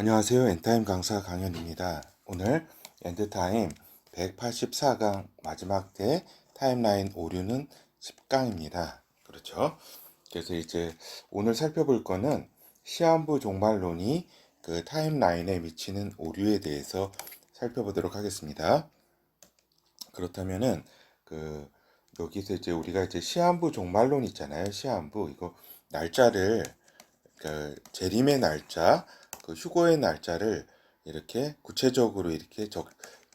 안녕하세요. 엔타임 강사 강현입니다. 오늘 엔드타임 184강 마지막 대 타임라인 오류는 10강입니다. 그렇죠? 그래서 이제 오늘 살펴볼 거는 시한부 종말론이 그 타임라인에 미치는 오류에 대해서 살펴보도록 하겠습니다. 그렇다면은 그 여기서 이제 우리가 이제 시한부 종말론 있잖아요. 시한부 이거 날짜를 그 재림의 날짜, 그 휴고의 날짜를 이렇게 구체적으로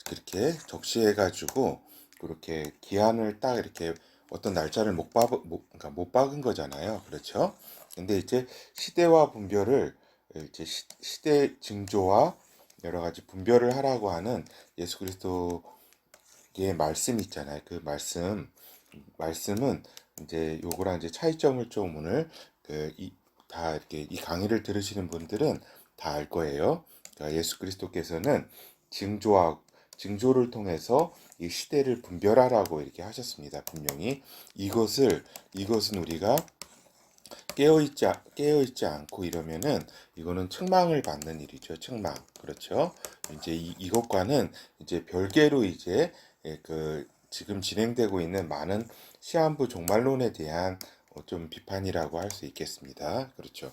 그렇게 적시해 가지고 그렇게 기한을 딱 이렇게 어떤 날짜를 그러니까 못 박은 거잖아요. 그렇죠? 근데 이제 시대와 분별을 이제 시대 징조와 여러 가지 분별을 하라고 하는 예수 그리스도의 말씀 있잖아요. 그 말씀은 이제 요거랑 이제 차이점을 좀 오늘 다 이렇게 이 강의를 들으시는 분들은 다 알 거예요. 그러니까 예수 그리스도께서는 징조를 통해서 이 시대를 분별하라고 이렇게 하셨습니다. 분명히 이것은 우리가 깨어있지 않고 이러면은 이거는 책망을 받는 일이죠. 책망. 그렇죠. 이제 이것과는 이제 별개로 이제 그 지금 진행되고 있는 많은 시한부 종말론에 대한 좀 비판이라고 할 수 있겠습니다. 그렇죠.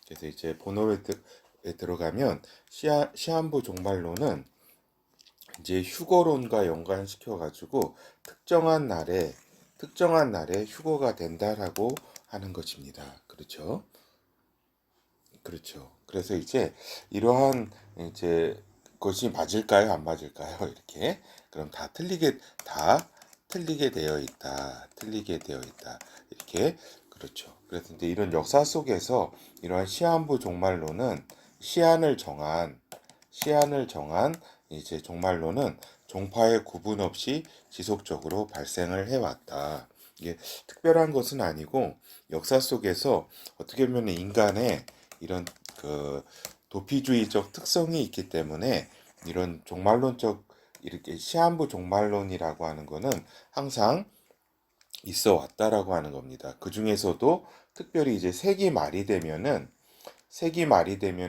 그래서 이제 본어에 들어가면 시한부 종말론은 이제 휴거론과 연관시켜 가지고 특정한 날에 휴거가 된다라고 하는 것입니다. 그렇죠? 그렇죠. 그래서 이제 이러한 이제 것이 맞을까요? 안 맞을까요? 이렇게 그럼 다 틀리게 되어 있다. 틀리게 되어 있다. 이렇게 그렇죠. 그래서 이제 이런 역사 속에서 이러한 시한부 종말론은 시한을 정한 시한을 정한 이제 종말론은 종파의 구분 없이 지속적으로 발생을 해왔다. 이게 특별한 것은 아니고 역사 속에서 어떻게 보면 인간의 이런 그 도피주의적 특성이 있기 때문에 이런 종말론적 이렇게 시한부 종말론이라고 하는 거는 항상 있어 왔다라고 하는 겁니다. 그 중에서도 특별히 이제 세기 말이 되면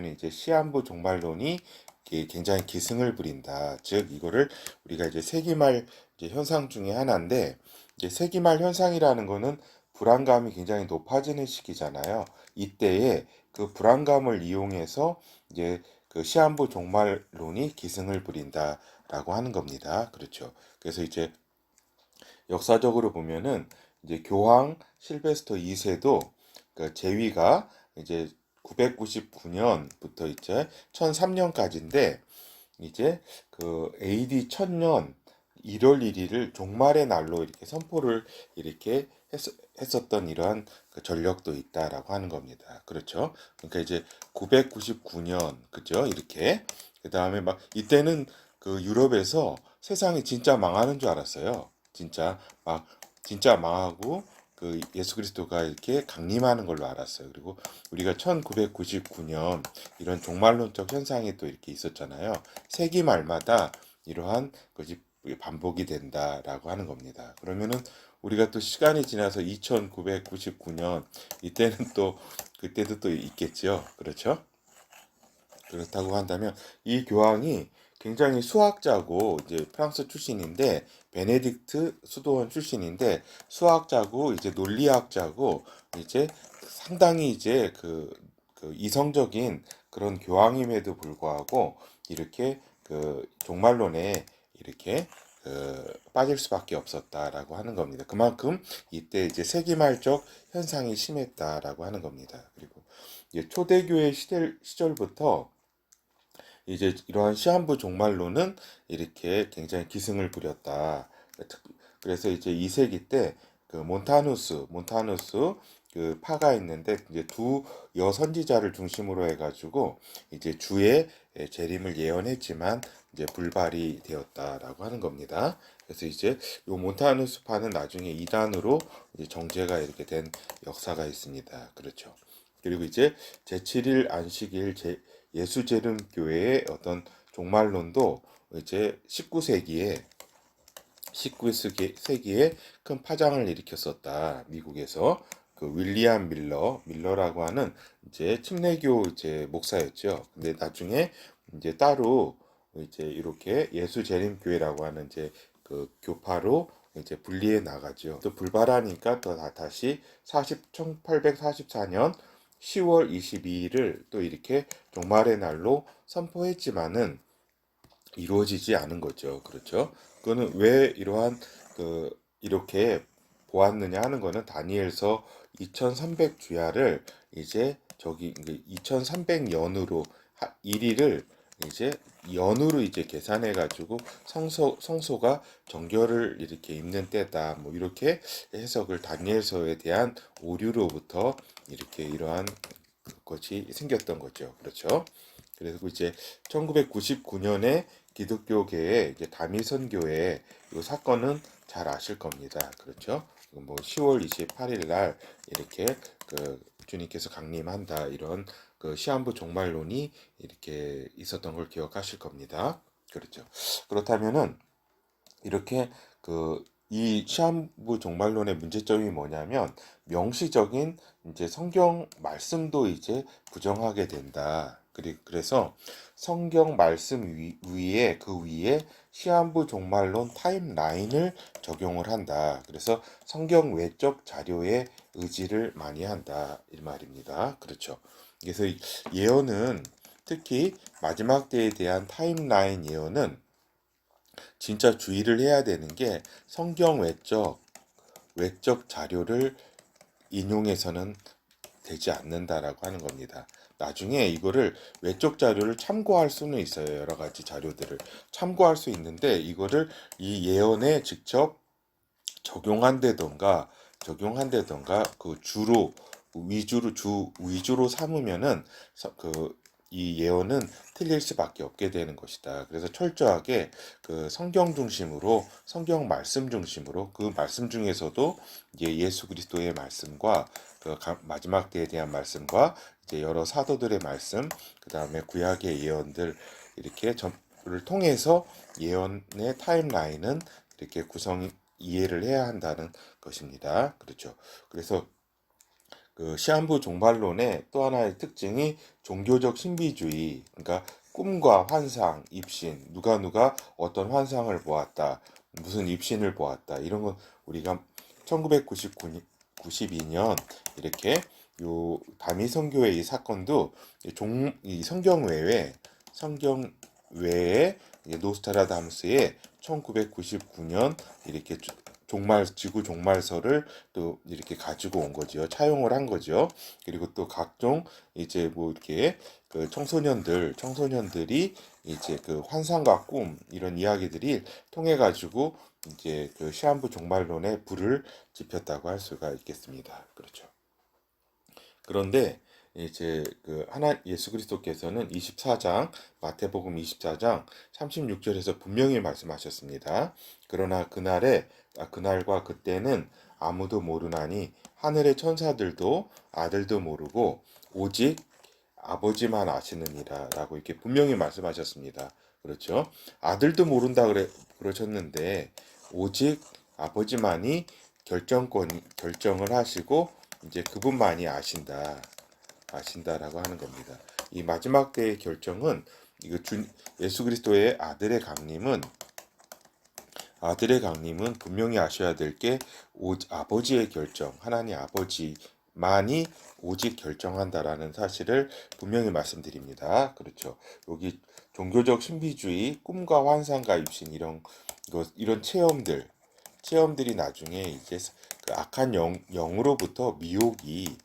이제 시한부 종말론이 굉장히 기승을 부린다. 즉 이거를 우리가 이제 세기말 이제 현상 중에 하나인데 이제 세기말 현상이라는 거는 불안감이 굉장히 높아지는 시기잖아요. 이때에 그 불안감을 이용해서 이제 그 시한부 종말론이 기승을 부린다라고 하는 겁니다. 그렇죠. 그래서 이제 역사적으로 보면은 이제 교황 실베스터 2세도 그 제위가 이제 999년부터 이제 1003년까지인데 이제 그 AD 1000년 1월 1일을 종말의 날로 이렇게 선포를 이렇게 했었던 이러한 그 전력도 있다라고 하는 겁니다. 그렇죠? 그러니까 이제 999년 그죠? 이렇게 그다음에 막 이때는 그 유럽에서 세상이 진짜 망하는 줄 알았어요. 진짜 망하고 그 예수 그리스도가 이렇게 강림하는 걸로 알았어요. 그리고 우리가 1999년 이런 종말론적 현상이 또 이렇게 있었잖아요. 세기 말마다 이러한 것이 반복이 된다라고 하는 겁니다. 그러면은 우리가 또 시간이 지나서 2999년 이때는 또 그때도 또 있겠죠. 그렇죠? 그렇다고 한다면 이 교황이 굉장히 수학자고 이제 프랑스 출신인데 베네딕트 수도원 출신인데 수학자고 이제 논리학자고 이제 상당히 이제 그 이성적인 그런 교황임에도 불구하고 이렇게 그 종말론에 이렇게 빠질 수밖에 없었다라고 하는 겁니다. 그만큼 이때 이제 세기말적 현상이 심했다라고 하는 겁니다. 그리고 이제 초대교회 시절부터 이제 이러한 시한부 종말론은 이렇게 굉장히 기승을 부렸다. 그래서 이제 2세기 때 그 몬타누스 그 파가 있는데 이제 두 여선지자를 중심으로 해가지고 이제 주의 재림을 예언했지만 이제 불발이 되었다라고 하는 겁니다. 그래서 이제 요 몬타누스 파는 나중에 이단으로 이제 정제가 이렇게 된 역사가 있습니다. 그렇죠. 그리고 이제 제7일 안식일 예수재림교회의 어떤 종말론도 이제 19세기에 큰 파장을 일으켰었다. 미국에서. 그 윌리엄 밀러라고 하는 이제 침례교 이제 목사였죠. 근데 나중에 이제 따로 이제 이렇게 예수 재림교회라고 하는 이제 그 교파로 이제 분리해 나가죠. 또 불발하니까 또 다시 1844년 10월 22일을 또 이렇게 종말의 날로 선포했지만은 이루어지지 않은 거죠. 그렇죠? 그거는 왜 이러한 이렇게 보았느냐 하는 거는 다니엘서 2300 주야를 이제 저기 2300년으로 1일을 이제 연으로 이제 계산해 가지고 성소가 정결을 이렇게 입는 때다. 뭐 이렇게 해석을 다니엘서에 대한 오류로부터 이렇게 이러한 것이 생겼던 거죠. 그렇죠? 그래서 이제 1999년에 기독교계의 이제 다미선교회 이 사건은 잘 아실 겁니다. 그렇죠? 뭐 10월 28일 날 이렇게 주님께서 강림한다 이런 시한부 종말론이 이렇게 있었던 걸 기억하실 겁니다. 그렇죠? 그렇다면은 이렇게 이 시한부 종말론의 문제점이 뭐냐면 명시적인 이제 성경 말씀도 이제 부정하게 된다. 그래서 성경 말씀 위에 그 위에 시한부 종말론 타임라인을 적용을 한다. 그래서 성경 외적 자료에 의지를 많이 한다. 이 말입니다. 그렇죠. 그래서 예언은 특히 마지막 때에 대한 타임라인 예언은 진짜 주의를 해야 되는 게 성경 외적 자료를 인용해서는 되지 않는다라고 하는 겁니다. 나중에 이거를 외적 자료를 참고할 수는 있어요. 여러 가지 자료들을 참고할 수 있는데 이거를 이 예언에 직접 적용한다던가 그 주 위주로 삼으면은 이 예언은 틀릴 수밖에 없게 되는 것이다. 그래서 철저하게 성경 말씀 중심으로 그 말씀 중에서도 이제 예수 그리스도의 말씀과 마지막 때에 대한 말씀과 이제 여러 사도들의 말씀, 그 다음에 구약의 예언들 이렇게 를 통해서 예언의 타임라인은 이렇게 이해를 해야 한다는 것입니다. 그렇죠. 그래서 시한부 종말론의 또 하나의 특징이 종교적 신비주의, 그러니까 꿈과 환상, 입신, 누가 어떤 환상을 보았다, 무슨 입신을 보았다, 이런 건 우리가 1992년 이렇게 다미선교회 이 사건도 이 성경 외에 노스트라다무스의 1999년 이렇게 지구 종말설을 또 이렇게 가지고 온 거죠. 차용을 한 거죠. 그리고 또 각종 이제 뭐 이렇게 청소년들이 이제 환상과 꿈 이런 이야기들이 통해 가지고 이제 시한부 종말론에 불을 지폈다고 할 수가 있겠습니다. 그렇죠. 그런데 이제 예수 그리스도께서는 24장 마태복음 24장 36절에서 분명히 말씀하셨습니다. 그러나 그날과 그때는 아무도 모르나니 하늘의 천사들도 아들도 모르고 오직 아버지만 아시느니라라고 이렇게 분명히 말씀하셨습니다. 그렇죠? 아들도 모른다 그러셨는데 오직 아버지만이 결정을 하시고 이제 그분만이 아신다라고 하는 겁니다. 이 마지막 때의 결정은 예수 그리스도의 아들의 강림은 분명히 아셔야 될 게 아버지의 결정, 하나님 아버지만이 오직 결정한다라는 사실을 분명히 말씀드립니다. 그렇죠. 여기 종교적 신비주의, 꿈과 환상과 입신 이런 체험들이 나중에 이제 악한 영으로부터 미혹이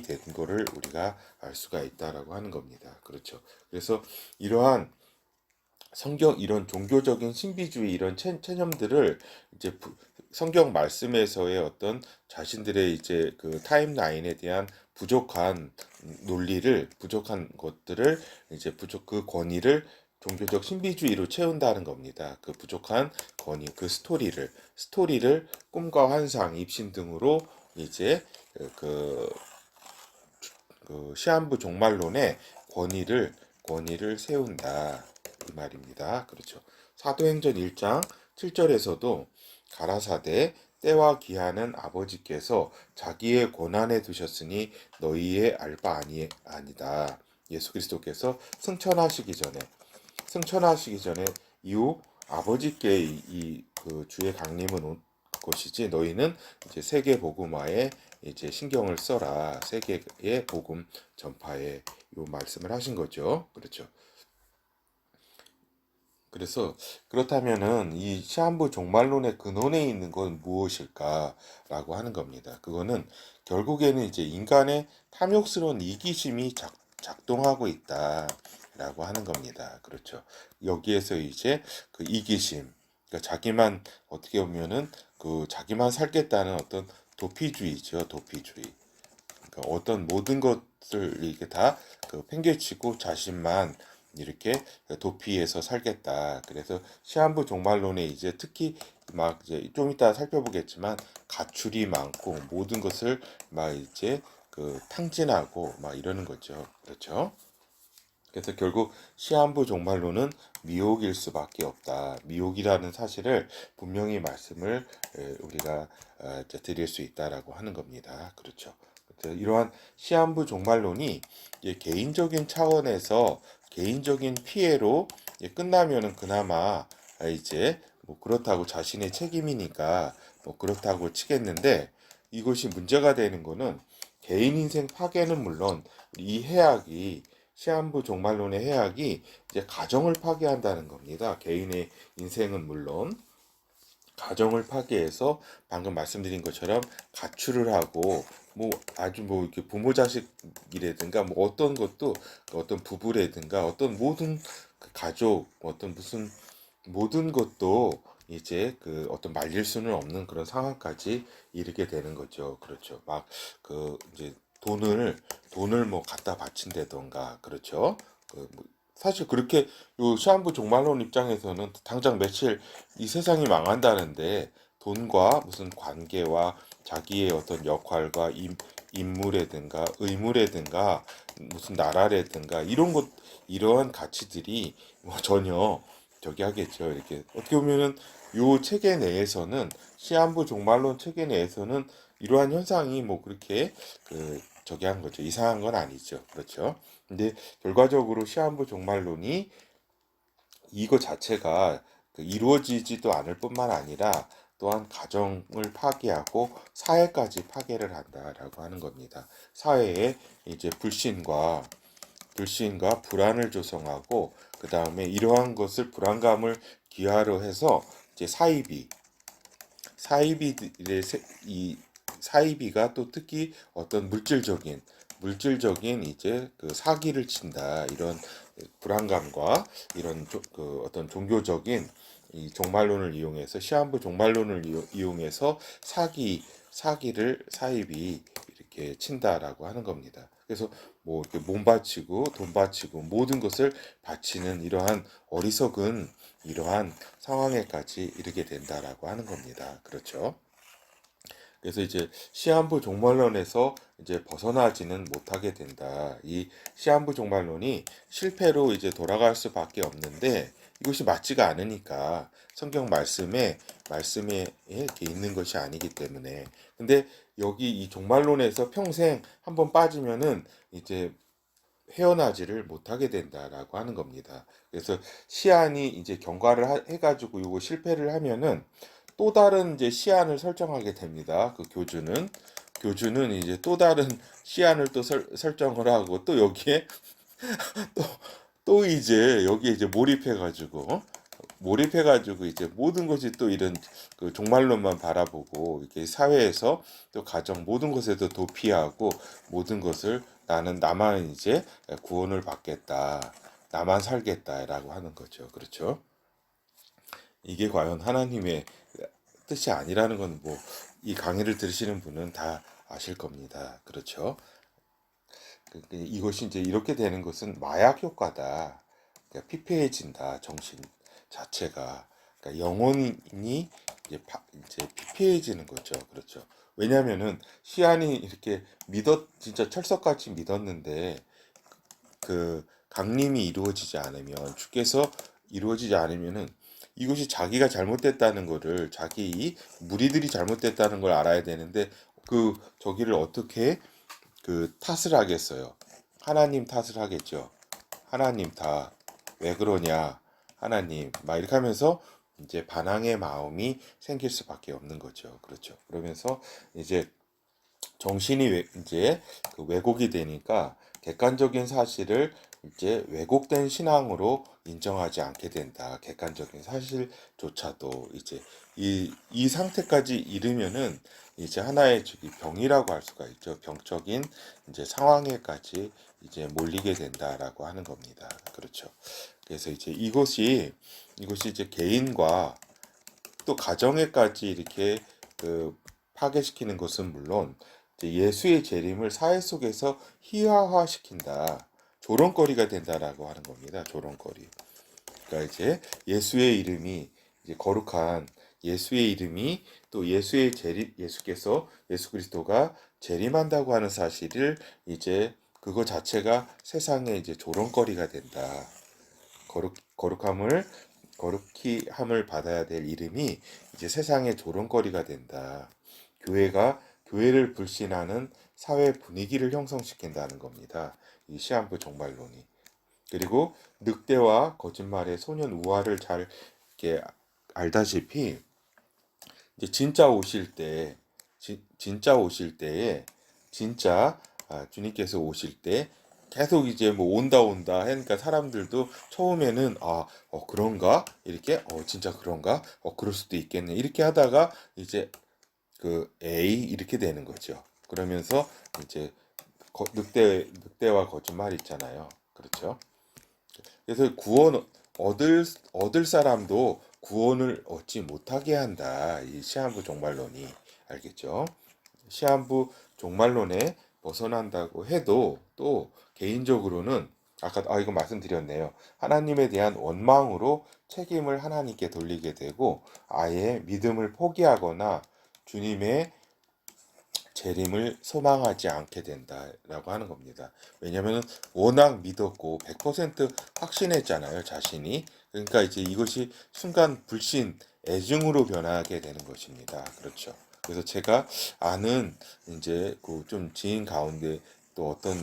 된 거를 우리가 알 수가 있다라고 하는 겁니다. 그렇죠. 그래서 이러한 이런 종교적인 신비주의 이런 체념들을 이제 성경 말씀에서의 어떤 자신들의 이제 타임라인에 대한 부족한 부족한 것들을 이제 그 권위를 종교적 신비주의로 채운다는 겁니다. 그 부족한 권위, 스토리를 꿈과 환상, 입신 등으로 이제 그, 시한부 종말론의 권위를 세운다. 이 말입니다. 그렇죠. 사도행전 1장 7절에서도 가라사대 때와 기한은 아버지께서 자기의 권한에 두셨으니 너희의 알 바 아니다. 예수 그리스도께서 승천하시기 전에 이후 아버지께 그 주의 강림은 온 것이지 너희는 이제 세계 복음화에 이제 신경을 써라. 세계의 복음 전파에 요 말씀을 하신 거죠. 그렇죠. 그래서 그렇다면은 이 시한부 종말론의 근원에 있는 건 무엇일까라고 하는 겁니다. 그거는 결국에는 이제 인간의 탐욕스러운 이기심이 작동하고 있다라고 하는 겁니다. 그렇죠. 여기에서 이제 그 이기심, 그러니까 자기만 어떻게 보면은 그 자기만 살겠다는 어떤 도피주의죠, 도피주의. 그러니까 어떤 모든 것을 이렇게 다그 팽개치고 자신만 이렇게 도피해서 살겠다. 그래서 시한부 종말론에 이제 특히 막 이제 좀 이따 살펴보겠지만 가출이 많고 모든 것을 막 이제 그 탕진하고 막 이러는 거죠. 그렇죠? 그래서 결국 시한부 종말론은 미혹일 수밖에 없다. 미혹이라는 사실을 분명히 말씀을 우리가 이제 드릴 수 있다라고 하는 겁니다. 그렇죠. 그래서 이러한 시한부 종말론이 개인적인 차원에서 개인적인 피해로 끝나면은 그나마 이제 뭐 그렇다고 자신의 책임이니까 뭐 그렇다고 치겠는데 이것이 문제가 되는 거는 개인 인생 파괴는 물론 이 해악이 시한부 종말론의 해악이 이제 가정을 파괴한다는 겁니다. 개인의 인생은 물론 가정을 파괴해서 방금 말씀드린 것처럼 가출을 하고 뭐 아주 뭐 이렇게 부모 자식이라든가 뭐 어떤 것도 어떤 부부라든가 어떤 모든 그 가족 어떤 무슨 모든 것도 이제 그 어떤 말릴 수는 없는 그런 상황까지 이르게 되는 거죠. 그렇죠. 막 그 이제 돈을 뭐 갖다 바친다던가 그렇죠. 그뭐 사실 그렇게 요 시한부 종말론 입장에서는 당장 며칠 이 세상이 망한다는데 돈과 무슨 관계와 자기의 어떤 역할과 임무라든가 의무라든가 무슨 나라라든가 이런 것 이러한 가치들이 뭐 전혀 저기 하겠죠. 이렇게 어떻게 보면은 요 체계 내에서는 시한부 종말론 체계 내에서는 이러한 현상이 뭐 그렇게 그 저기 한 거죠. 이상한 건 아니죠. 그렇죠. 근데 결과적으로 시한부 종말론이 이거 자체가 그 이루어지지도 않을 뿐만 아니라 또한 가정을 파괴하고 사회까지 파괴를 한다라고 하는 겁니다. 사회에 이제 불신과 불안을 조성하고 그 다음에 이러한 것을 불안감을 기하로 해서 이제 사이비들의 이 사이비가 또 특히 어떤 물질적인 이제 그 사기를 친다 이런 불안감과 이런 그 어떤 종교적인 이 종말론을 이용해서 시한부 종말론을 이용해서 사기를 사입이 이렇게 친다라고 하는 겁니다. 그래서 뭐 이렇게 몸 바치고 돈 바치고 모든 것을 바치는 이러한 어리석은 이러한 상황에까지 이르게 된다라고 하는 겁니다. 그렇죠? 그래서 이제 시한부 종말론에서 이제 벗어나지는 못하게 된다. 이 시한부 종말론이 실패로 이제 돌아갈 수밖에 없는데 이것이 맞지가 않으니까 성경 말씀에 이렇게 있는 것이 아니기 때문에 근데 여기 이 종말론에서 평생 한번 빠지면은 이제 헤어나지를 못하게 된다라고 하는 겁니다. 그래서 시안이 이제 경과를 해가지고 이거 실패를 하면은 또 다른 이제 시안을 설정하게 됩니다. 그 교주는 이제 또 다른 시안을 또 설정을 하고 또 여기에 또, 또 이제 여기에 이제 몰입해가지고 이제 모든 것이 또 이런 그 종말론만 바라보고 이렇게 사회에서 또 가정 모든 것에도 도피하고 모든 것을 나만 이제 구원을 받겠다. 나만 살겠다라고 하는 거죠. 그렇죠? 이게 과연 하나님의 뜻이 아니라는 건 뭐 이 강의를 들으시는 분은 다 아실 겁니다. 그렇죠? 이것이 이제 이렇게 되는 것은 마약 효과다. 그러니까 피폐해진다. 정신 자체가. 그러니까 영혼이 이제 피폐해지는 거죠. 그렇죠. 왜냐면은 시안이 이렇게 진짜 철석같이 믿었는데 그 강림이 이루어지지 않으면 주께서 이루어지지 않으면은 이것이 자기가 잘못됐다는 거를, 자기 무리들이 잘못됐다는 걸 알아야 되는데 저기를 어떻게 탓을 하겠어요? 하나님 탓을 하겠죠. 하나님 탓. 왜 그러냐? 하나님. 막 이렇게 하면서 이제 반항의 마음이 생길 수밖에 없는 거죠. 그렇죠. 그러면서 이제 정신이 이제 왜곡이 되니까 객관적인 사실을 이제 왜곡된 신앙으로 인정하지 않게 된다. 객관적인 사실조차도 이제 이 상태까지 이르면은 이제 하나의 저기 병이라고 할 수가 있죠. 병적인 이제 상황에까지 이제 몰리게 된다라고 하는 겁니다. 그렇죠. 그래서 이제 이것이 이제 개인과 또 가정에까지 이렇게 파괴시키는 것은 물론 이제 예수의 재림을 사회 속에서 희화화시킨다. 조롱거리가 된다라고 하는 겁니다. 조롱거리. 그러니까 이제 예수의 이름이 이제 거룩한 예수의 이름이 또 예수께서 예수 그리스도가 재림한다고 하는 사실을 이제 그거 자체가 세상에 이제 조롱거리가 된다. 거룩함을 거룩히 함을 받아야 될 이름이 이제 세상의 조롱거리가 된다. 교회를 불신하는 사회 분위기를 형성시킨다는 겁니다. 이 시한부 종말론이. 그리고 늑대와 거짓말의 소년 우화를 잘 이렇게 알다시피 이제 진짜 오실 때에 진짜 주님께서 오실 때 계속 이제 뭐 온다 하니까 사람들도 처음에는 그런가 이렇게 진짜 그런가 그럴 수도 있겠네 이렇게 하다가 이제 에이 이렇게 되는 거죠. 그러면서 이제 늑대와 거짓말 있잖아요. 그렇죠. 그래서 얻을 사람도 구원을 얻지 못하게 한다. 이 시한부 종말론이. 알겠죠? 시한부 종말론에 벗어난다고 해도 또 개인적으로는 아까 이거 말씀드렸네요. 하나님에 대한 원망으로 책임을 하나님께 돌리게 되고 아예 믿음을 포기하거나 주님의 재림을 소망하지 않게 된다라고 하는 겁니다. 왜냐하면 워낙 믿었고 100% 확신했잖아요, 자신이. 그러니까 이제 이것이 순간 불신, 애증으로 변하게 되는 것입니다. 그렇죠. 그래서 제가 아는 이제 좀 지인 가운데 또 어떤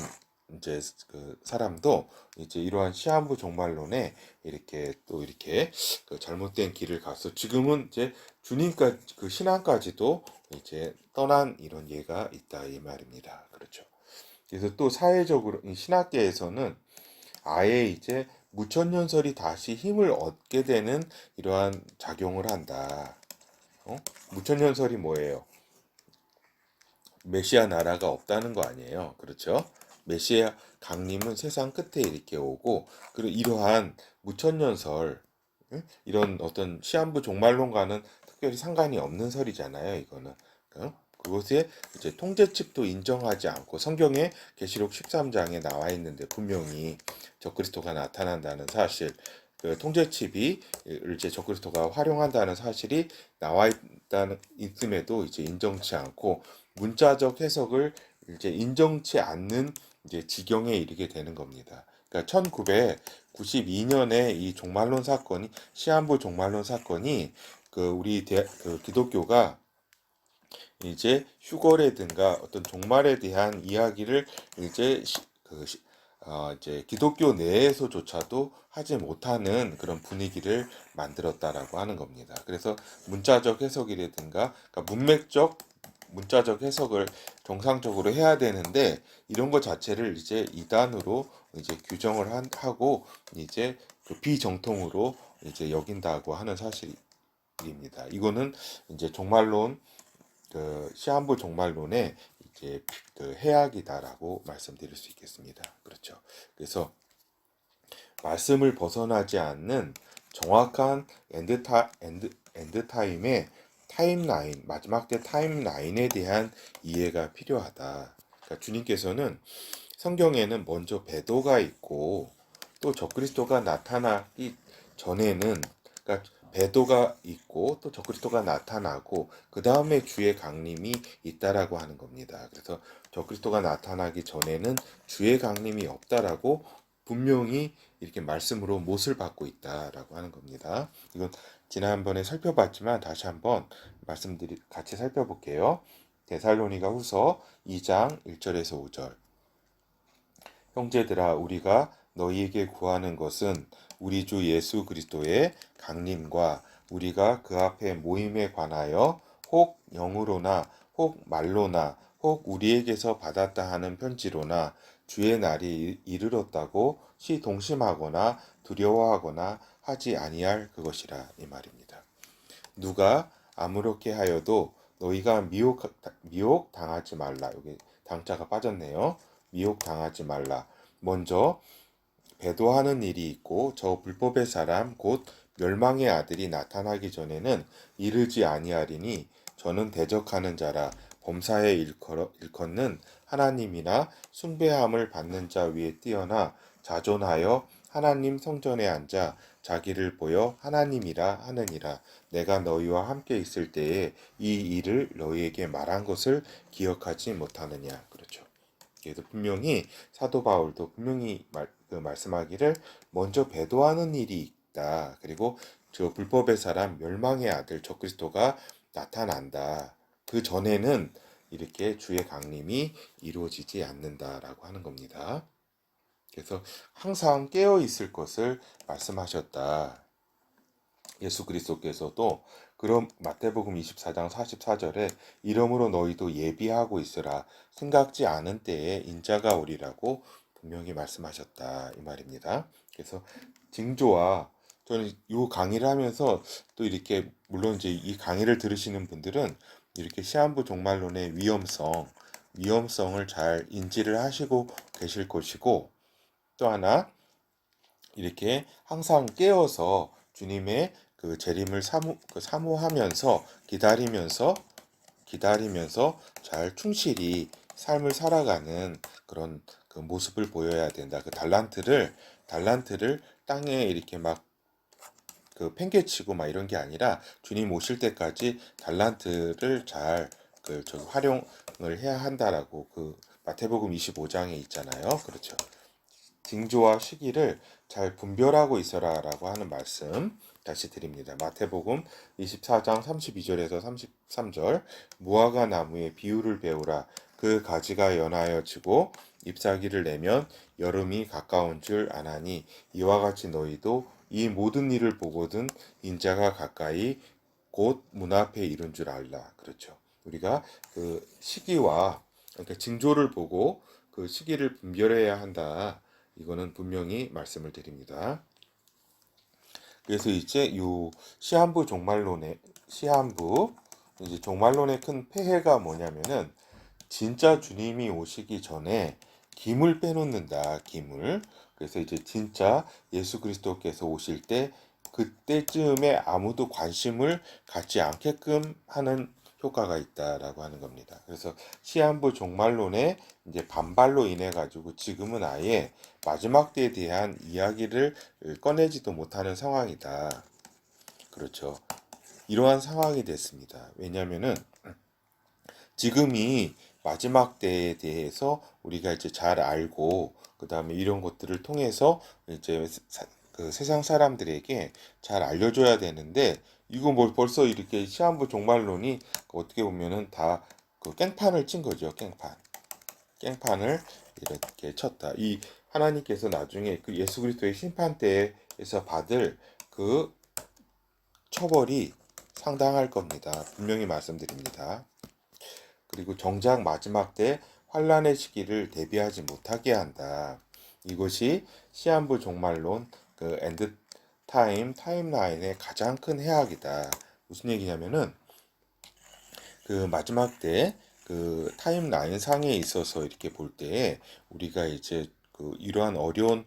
이제 사람도 이제 이러한 시한부 종말론에 이렇게 또 이렇게 잘못된 길을 가서 지금은 이제 주님까지 신앙까지도 이제 떠난 이런 예가 있다 이 말입니다. 그렇죠. 그래서 또 사회적으로 이 신학계에서는 아예 이제 무천년설이 다시 힘을 얻게 되는 이러한 작용을 한다. 무천년설이 뭐예요? 메시아 나라가 없다는 거 아니에요. 그렇죠? 메시아 강림은 세상 끝에 이렇게 오고 그리고 이러한 무천년설 이런 어떤 시한부 종말론과는 특별히 상관이 없는 설이잖아요. 이거는 그것에 이제 통제측도 인정하지 않고 성경에 계시록 13장에 나와 있는데 분명히 적그리스도가 나타난다는 사실, 통제칩이 이제 적그리스도가 활용한다는 사실이 있음에도 이제 인정치 않고 문자적 해석을 이제 인정치 않는 이제 지경에 이르게 되는 겁니다. 그러니까 1992년에 이 종말론 사건이 시한부 종말론 사건이 우리 기독교가 이제 휴거라든가 어떤 종말에 대한 이야기를 이제 이제 기독교 내에서조차도 하지 못하는 그런 분위기를 만들었다라고 하는 겁니다. 그래서 문자적 해석이라든가 그러니까 문자적 해석을 정상적으로 해야 되는데 이런 것 자체를 이제 이단으로 이제 규정을 하고 이제 비정통으로 이제 여긴다고 하는 사실입니다. 이거는 이제 종말론 시한부 종말론의 이제 해악이다라고 말씀드릴 수 있겠습니다. 그렇죠. 그래서 말씀을 벗어나지 않는 정확한 엔드타임의 타임라인, 마지막 때 타임라인에 대한 이해가 필요하다. 그러니까 주님께서는 성경에는 먼저 배도가 있고 또 적그리스도가 나타나기 전에는 그러니까 배도가 있고 또 적그리스도가 나타나고 그 다음에 주의 강림이 있다라고 하는 겁니다. 그래서 적그리스도가 나타나기 전에는 주의 강림이 없다라고 분명히 이렇게 말씀으로 못을 받고 있다라고 하는 겁니다. 이건 지난번에 살펴봤지만 다시 한번 같이 살펴볼게요. 데살로니가 후서 2장 1절에서 5절. 형제들아, 우리가 너희에게 구하는 것은 우리 주 예수 그리스도의 강림과 우리가 그 앞에 모임에 관하여 혹 영으로나 혹 말로나 혹 우리에게서 받았다 하는 편지로나 주의 날이 이르렀다고 시동심하거나 두려워하거나 하지 아니할 그것이라, 이 말입니다. 누가 아무렇게 하여도 너희가 미혹 당하지 말라. 여기 당자가 빠졌네요. 미혹 당하지 말라. 먼저 배도하는 일이 있고 저 불법의 사람 곧 멸망의 아들이 나타나기 전에는 이르지 아니하리니 저는 대적하는 자라 범사에 일컫는 하나님이나 숭배함을 받는 자 위에 뛰어나 자존하여 하나님 성전에 앉아 자기를 보여 하나님이라 하느니라. 내가 너희와 함께 있을 때에 이 일을 너희에게 말한 것을 기억하지 못하느냐. 그렇죠. 그래서 분명히 사도 바울도 분명히 말씀하기를 먼저 배도하는 일이 있다. 그리고 저 불법의 사람 멸망의 아들 적그리스도가 나타난다. 그 전에는 이렇게 주의 강림이 이루어지지 않는다라고 하는 겁니다. 그래서 항상 깨어 있을 것을 말씀하셨다. 예수 그리스도께서도 그럼 마태복음 24장 44절에 이러므로 너희도 예비하고 있으라 생각지 않은 때에 인자가 오리라고 분명히 말씀하셨다, 이 말입니다. 그래서 징조와 저는 이 강의를 하면서 또 이렇게 물론 이제 이 강의를 들으시는 분들은 이렇게 시한부 종말론의 위험성을 잘 인지를 하시고 계실 것이고, 또 하나 이렇게 항상 깨어서 주님의 그 재림을 사모하면서 기다리면서 잘 충실히 삶을 살아가는 그런 그 모습을 보여야 된다. 그 달란트를 땅에 이렇게 막 그 팽개치고 막 이런 게 아니라 주님 오실 때까지 달란트를 잘 활용을 해야 한다라고 그 마태복음 25장에 있잖아요. 그렇죠. 징조와 시기를 잘 분별하고 있어라라고 하는 말씀 다시 드립니다. 마태복음 24장 32절에서 33절. 무화과 나무의 비유를 배우라. 그 가지가 연하여 지고 잎사귀를 내면 여름이 가까운 줄 아나니 이와 같이 너희도 이 모든 일을 보거든 인자가 가까이 곧 문 앞에 이른 줄 알라. 그렇죠. 우리가 그 시기와 그러니까 징조를 보고 그 시기를 분별해야 한다. 이거는 분명히 말씀을 드립니다. 그래서 이제 요 시한부 이제 종말론의 큰 폐해가 뭐냐면은 진짜 주님이 오시기 전에 김을 빼놓는다. 김을. 그래서 이제 진짜 예수 그리스도께서 오실 때 그때쯤에 아무도 관심을 갖지 않게끔 하는 효과가 있다라고 하는 겁니다. 그래서 시한부 종말론의 이제 반발로 인해 가지고 지금은 아예 마지막 때에 대한 이야기를 꺼내지도 못하는 상황이다. 그렇죠. 이러한 상황이 됐습니다. 왜냐하면은 지금이 마지막 때에 대해서 우리가 이제 잘 알고 그 다음에 이런 것들을 통해서 이제 그 세상 사람들에게 잘 알려줘야 되는데 이거 뭐 벌써 이렇게 시한부 종말론이 어떻게 보면은 다 그 깽판을 친 거죠. 깽판을 이렇게 쳤다. 이 하나님께서 나중에 그 예수 그리스도의 심판 때에서 받을 그 처벌이 상당할 겁니다. 분명히 말씀드립니다. 그리고 정작 마지막 때 환란의 시기를 대비하지 못하게 한다. 이것이 시한부 종말론 그 엔드 타임라인의 가장 큰 해악이다. 무슨 얘기냐면은 그 마지막 때 그 타임라인 상에 있어서 이렇게 볼 때에 우리가 이제 그 이러한 어려운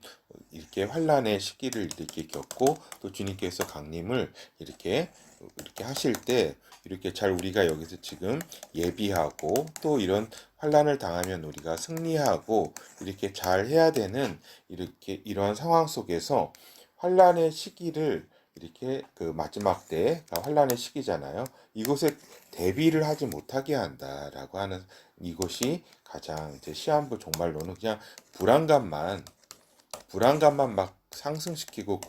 이렇게 환란의 시기를 이렇게 겪고 또 주님께서 강림을 이렇게 하실 때 이렇게 잘 우리가 여기서 지금 예비하고 또 이런 환란을 당하면 우리가 승리하고 이렇게 잘 해야 되는 이렇게 이러한 상황 속에서 환란의 시기를 이렇게 그 마지막 때가 환란의 시기잖아요. 이곳에 대비를 하지 못하게 한다라고 하는 이것이 가장 이제 시한부 종말로는 그냥 불안감만 막 상승시키고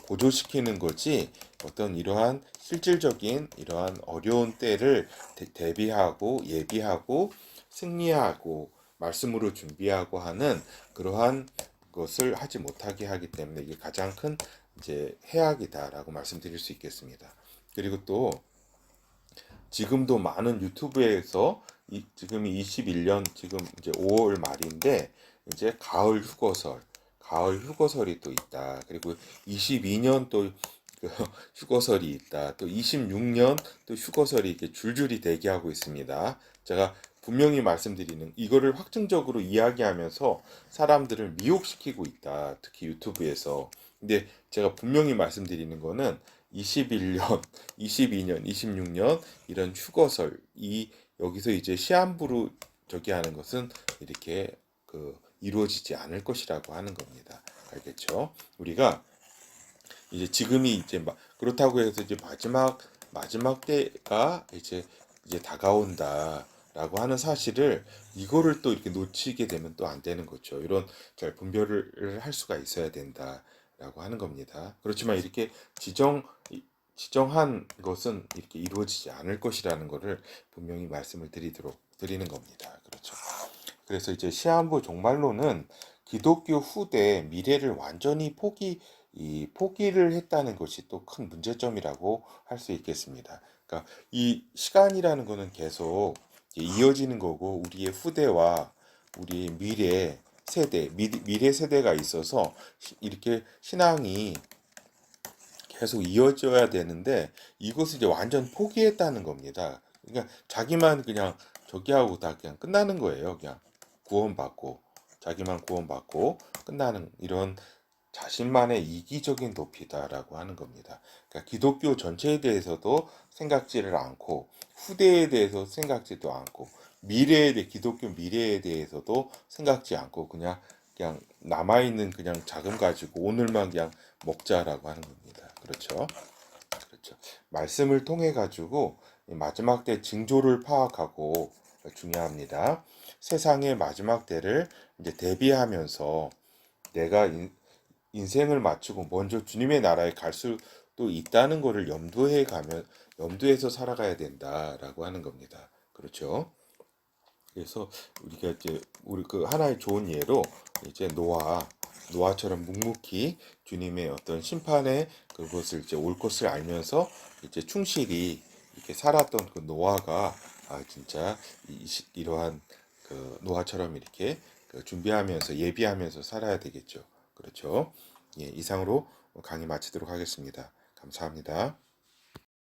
고조시키는 거지 어떤 이러한 실질적인 이러한 어려운 때를 대비하고 예비하고 승리하고 말씀으로 준비하고 하는 그러한 것을 하지 못하게 하기 때문에 이게 가장 큰 이제 해악이다라고 말씀드릴 수 있겠습니다. 그리고 또 지금도 많은 유튜브에서 지금이 21년 지금 이제 5월 말인데 이제 가을 휴거설이 또 있다. 그리고 22년 또 휴거설이 있다. 또 26년 또 휴거설이 이렇게 줄줄이 대기하고 있습니다. 제가 분명히 말씀드리는 이거를 확증적으로 이야기하면서 사람들을 미혹시키고 있다. 특히 유튜브에서. 근데 제가 분명히 말씀드리는 거는 21년, 22년, 26년 이런 휴거설 여기서 이제 시한부로 저기 하는 것은 이렇게 이루어지지 않을 것이라고 하는 겁니다. 알겠죠? 우리가 이제 지금이 이제 그렇다고 해서 이제 마지막 때가 이제 다가온다라고 하는 사실을 이거를 또 이렇게 놓치게 되면 또 안 되는 거죠. 이런 잘 분별을 할 수가 있어야 된다라고 하는 겁니다. 그렇지만 이렇게 지정한 것은 이렇게 이루어지지 않을 것이라는 것을 분명히 말씀을 드리는 겁니다. 그렇죠. 그래서 이제 시한부 종말론은 기독교 후대 미래를 완전히 포기를 했다는 것이 또 큰 문제점이라고 할 수 있겠습니다. 그러니까 이 시간이라는 것은 계속 이어지는 거고 우리의 후대와 우리의 미래 세대가 있어서 이렇게 신앙이 계속 이어져야 되는데 이것을 이제 완전 포기했다는 겁니다. 그러니까 자기만 그냥 저기 하고 다 그냥 끝나는 거예요. 그냥 구원받고 자기만 구원받고 끝나는 이런 자신만의 이기적인 도피다라고 하는 겁니다. 그러니까 기독교 전체에 대해서도 생각지를 않고 후대에 대해서 생각지도 않고 기독교 미래에 대해서도 생각지 않고 그냥 남아있는 그냥 자금 가지고 오늘만 그냥 먹자라고 하는 겁니다. 그렇죠? 그렇죠. 말씀을 통해 가지고 마지막 때 징조를 파악하고 중요합니다. 세상의 마지막 때를 이제 대비하면서 내가 인생을 마치고 먼저 주님의 나라에 갈 수도 있다는 것을 염두에서 살아가야 된다라고 하는 겁니다. 그렇죠? 그래서 우리가 이제 우리 그 하나의 좋은 예로 이제 노아처럼 묵묵히 주님의 어떤 심판의 그것을 이제 올 것을 알면서 이제 충실히 이렇게 살았던 그 노아가 진짜 이러한 그 노아처럼 이렇게 준비하면서 예비하면서 살아야 되겠죠. 그렇죠. 예, 이상으로 강의 마치도록 하겠습니다. 감사합니다.